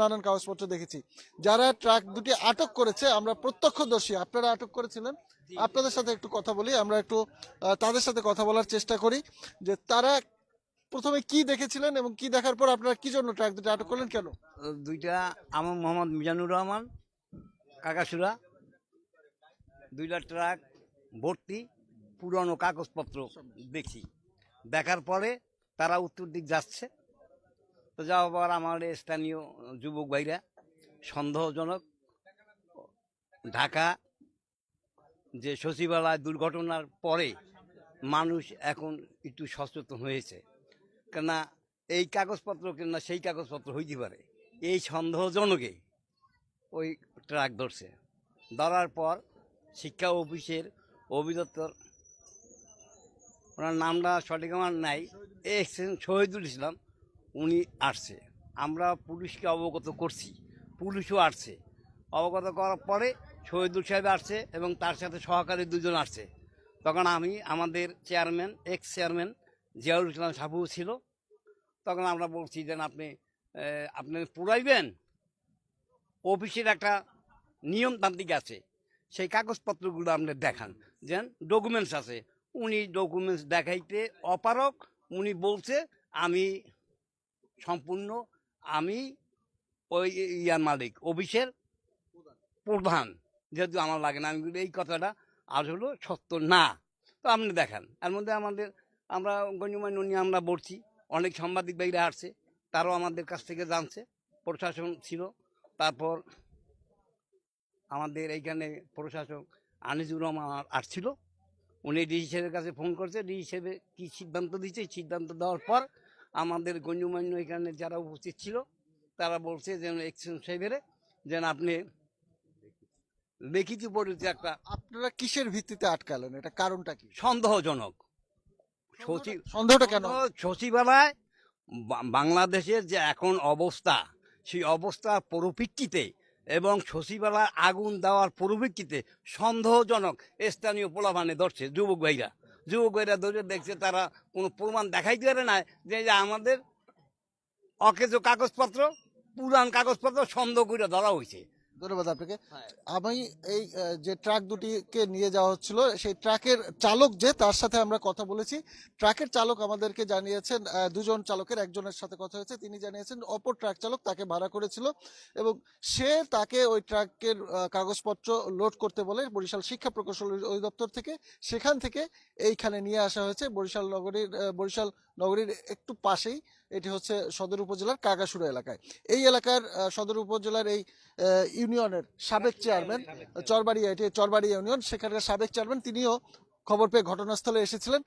নানান কাগজপত্র দেখেছি। যারা ট্রাক দুটি আটক করেছে, আমরা প্রত্যক্ষদর্শী, আপনারা আটক করেছিলেন, আপনাদের সাথে একটু কথা বলি, আমরা একটু তাদের সাথে কথা বলার চেষ্টা করি যে তারা প্রথমে কি দেখেছিলেন এবং কি দেখার পর আপনারা কি জন্য ট্রাক দুটি আটক করলেন, কেন? দুইটা আমার মোহাম্মদ মিজানুর রহমান কাকাসুরা, দুইটা ট্রাক ভর্তি পুরনো কাগজপত্র দেখি। দেখার পরে তারা উত্তর দিক যাচ্ছে, তো যাওয়ার পর আমার স্থানীয় যুবক ভাইরা সন্দেহজনক ঢাকা যে সচিবালয় দুর্ঘটনার পরে মানুষ এখন একটু সচেতন হয়েছে, কেননা এই কাগজপত্র কিনা সেই কাগজপত্র হইতে পারে, এই সন্দেহজনকে ওই ট্রাক ধরছে। ধরার পর শিক্ষা অফিসের অধিদপ্তর, ওনার নামটা সঠিক আমার নাই, শহীদুল ইসলাম, উনি আসছে। আমরা পুলিশকে অবগত করছি, পুলিশও আসছে। অবগত করার পরে শহীদুল সাহেব আসছে এবং তার সাথে সহকারী দুজন আসছে। তখন আমি, আমাদের চেয়ারম্যান, এক্স চেয়ারম্যান জিয়াউল ইসলাম সাবু ছিল, তখন আমরা বলছি যে আপনি পুরাইবেন, অফিসের একটা নিয়মতান্ত্রিক আছে, সেই কাগজপত্রগুলো আপনি দেখান, যে ডকুমেন্টস আছে। উনি ডকুমেন্টস দেখাইতে অপারক। উনি বলছে আমি সম্পূর্ণ, আমি ওই ইয়ার মালিক, অফিসের প্রধান, যেহেতু আমার লাগে না। আমি এই কথাটা আজ হলো সত্য না, তো আপনি দেখান। এর মধ্যে আমরা গণ্যমান্য নিয়ে আমরা বলছি, অনেক সাংবাদিক ভাইরা আসছে, তারাও আমাদের কাছ থেকে জানছে, প্রশাসন ছিল। তারপর আমাদের এইখানে প্রশাসক আনিসুর রহমান আসছিল, উনি ডিসি সাহেবের কাছে ফোন করছে, ডিসি সাহেব কী সিদ্ধান্ত দিচ্ছে, সিদ্ধান্ত দেওয়ার পর আমাদের গণ্যমান্য এখানে যারা উপস্থিত ছিল তারা বলছে যে এক্সচেঞ্জ সাহেবের যেন আপনি লিখিত পরিচয় একটা। আপনারা কিসের ভিত্তিতে আটকালেন, এটা কারণটা কি? সন্দেহজনক সন্দেহটা কেন? সচিবালয় বাংলাদেশের যে এখন অবস্থা, সেই অবস্থার পরিপ্রেক্ষিতে এবং সচিবালয় আগুন দেওয়ার পরিপ্রেক্ষিতে সন্দেহজনক স্থানীয় পোলাপানে ধরছে যুবক ভাইরা ধরে দেখছে, তারা কোনো প্রমাণ দেখাইতে পারে না যে আমাদের অকেজো কাগজপত্র, পুরান কাগজপত্র সন্দেহ করে ধরা হয়েছে। ধন্যবাদ আপনাকে। আমি এই যে ট্রাক দুটিকে নিয়ে যাওয়া হচ্ছিল, সেই ট্রাকের চালক যে, তার সাথে আমরা কথা বলেছি। ট্রাকের চালক আমাদেরকে জানিয়েছেন, দুজন চালকের একজনের সাথে কথা হয়েছে, তিনি জানিয়েছেন অপর ট্রাক চালক তাকে ভাড়া করেছিল এবং সে তাকে ওই ট্রাকের কাগজপত্র লোড করতে বলে বরিশাল শিক্ষা প্রকৌশল অধিদপ্তর থেকে, সেখান থেকে এইখানে নিয়ে আসা হয়েছে বরিশাল নগরীর একটু পাশেই। এটি হচ্ছে সদর উপজেলার কাগাসুরা এলাকায়। এই এলাকার সদর উপজেলার এই ইউনিয়নের সাবেক চেয়ারম্যান, চরবাড়িয়া ইউনিয়ন, সেখানকার সাবেক চেয়ারম্যান, তিনিও খবর পেয়ে ঘটনাস্থলে এসেছিলেন।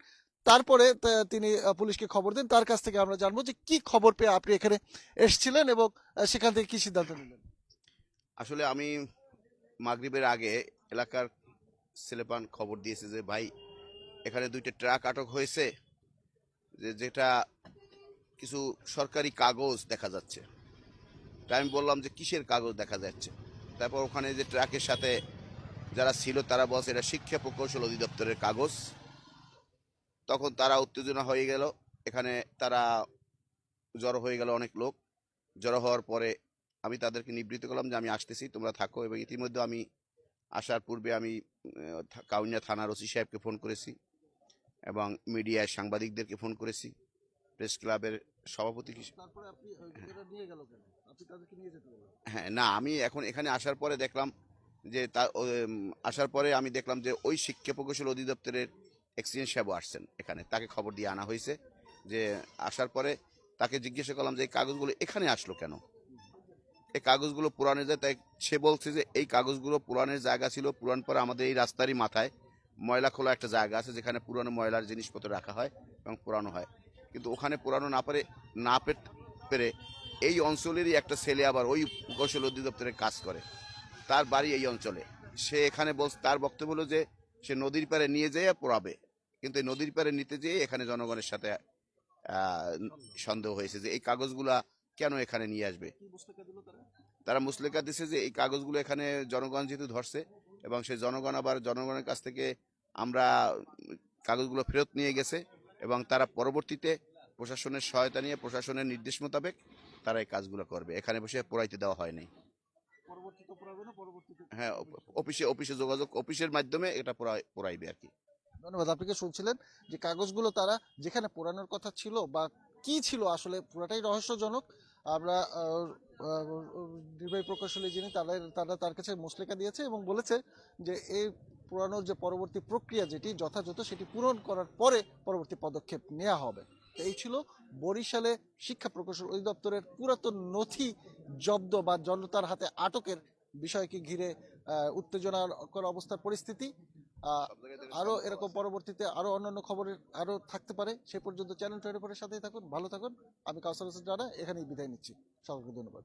তারপরে তিনি পুলিশকে খবর দেন। তার কাছ থেকে আমরা জানবো যে কি খবর পেয়ে আপনি এখানে এসেছিলেন এবং সেখান থেকে কি সিদ্ধান্ত নিলেন। আসলে আমি মাগরিবের আগে এলাকার ছেলেপান খবর দিয়েছে যে ভাই এখানে দুইটা ট্রাক আটক হয়েছে, যেটা কিছু সরকারি কাগজ দেখা যাচ্ছে। তাই আমি বললাম যে কিসের কাগজ দেখা যাচ্ছে। তারপর ওখানে যে ট্রাকের সাথে যারা ছিল তারা বলছে এটা শিক্ষা প্রকৌশল অধিদপ্তরের কাগজ। তখন তারা উত্তেজনা হয়ে গেল, এখানে তারা জড়ো হয়ে গেল, অনেক লোক জড়ো হওয়ার পরে আমি তাদেরকে নিবৃত্ত করলাম যে আমি আসতেছি, তোমরা থাকো। এবং ইতিমধ্যে আমি আসার পূর্বে আমি কাউনিয়া থানার ওসি সাহেবকে ফোন করেছি এবং মিডিয়ায় সাংবাদিকদেরকে ফোন করেছি, প্রেস ক্লাবের সভাপতি। হ্যাঁ, না, আমি এখন এখানে আসার পরে দেখলাম যে আমি দেখলাম যে ওই শিক্ষা প্রকৌশল অধিদপ্তরের এক্সচেঞ্জ সাহেবও আসছেন এখানে, তাকে খবর দিয়ে আনা হয়েছে। যে আসার পরে তাকে জিজ্ঞাসা করলাম যে এই কাগজগুলো এখানে আসলো কেন, এই কাগজগুলো পুরানের যায়। তাই সে বলছে যে এই কাগজগুলো পুরানের জায়গা ছিল, পুরান পরে আমাদের এই রাস্তারই মাথায় ময়লা খোলা একটা জায়গা আছে, যেখানে পুরানো ময়লার জিনিসপত্র রাখা হয় এবং পুরানো হয়। কিন্তু ওখানে পুরানো না পেরে এই অঞ্চলেরই একটা ছেলে আবার ওই প্রকৌশল অধিদপ্তরে কাজ করে, তার বাড়ি এই অঞ্চলে। সে এখানে তার বক্তব্য হলো যে সে নদীর পাড়ে নিয়ে যেয়ে পোড়াবে, কিন্তু এই নদীর পাড়ে নিতে যেয়ে এখানে জনগণের সাথে সন্দেহ হয়েছে যে এই কাগজগুলা কেন এখানে নিয়ে আসবে। তারা মুসলেকা দিছে যে এই কাগজগুলো এখানে জনগণ যেহেতু ধরছে এবং সেই জনগণ আবার জনগণের কাছ থেকে আমরা কাগজগুলো ফেরত নিয়ে গেছে এবং তারা পরবর্তীতে প্রশাসনের সহায়তা নিয়ে প্রশাসনের নির্দেশ মোতাবেক তারা এই কাজগুলো করবে, এখানে বসে পোড়াইতে দেওয়া হয় নাই। পরবর্তীতে পড়াবে না, পরবর্তীতে হ্যাঁ, অফিসে যোগাযোগ, অফিসের মাধ্যমে এটা পোড়াইবে আর কি। ধন্যবাদ। আপনি কি শুনছিলেন যে কাগজগুলো তারা যেখানে পোড়ানোর কথা ছিল বা কি ছিল আসলে পুরাটাই রহস্যজনক। আমরা নির্বাহী প্রকৌশলী যিনি তারা তার কাছে মুচলেকা দিয়েছে এবং বলেছে যে এই পুরানোর যে পরবর্তী প্রক্রিয়া যেটি যথাযথ সেটি পূরণ করার পরে পরবর্তী পদক্ষেপ নেওয়া হবে। তো এই ছিল বরিশালে শিক্ষা প্রকৌশল অধিদপ্তরের পুরাতন নথি জব্দ বা জনতার হাতে আটকের বিষয়কে ঘিরে উত্তেজনাকর অবস্থার পরিস্থিতি। আরো এরকম পরবর্তীতে আরো অন্যান্য খবরের আরো থাকতে পারে। সে পর্যন্ত চ্যানেল 24 সাথেই থাকুন, ভালো থাকুন। আমি কাউসার হোসেন রানা এখানেই বিদায় নিচ্ছি। সকলকে ধন্যবাদ।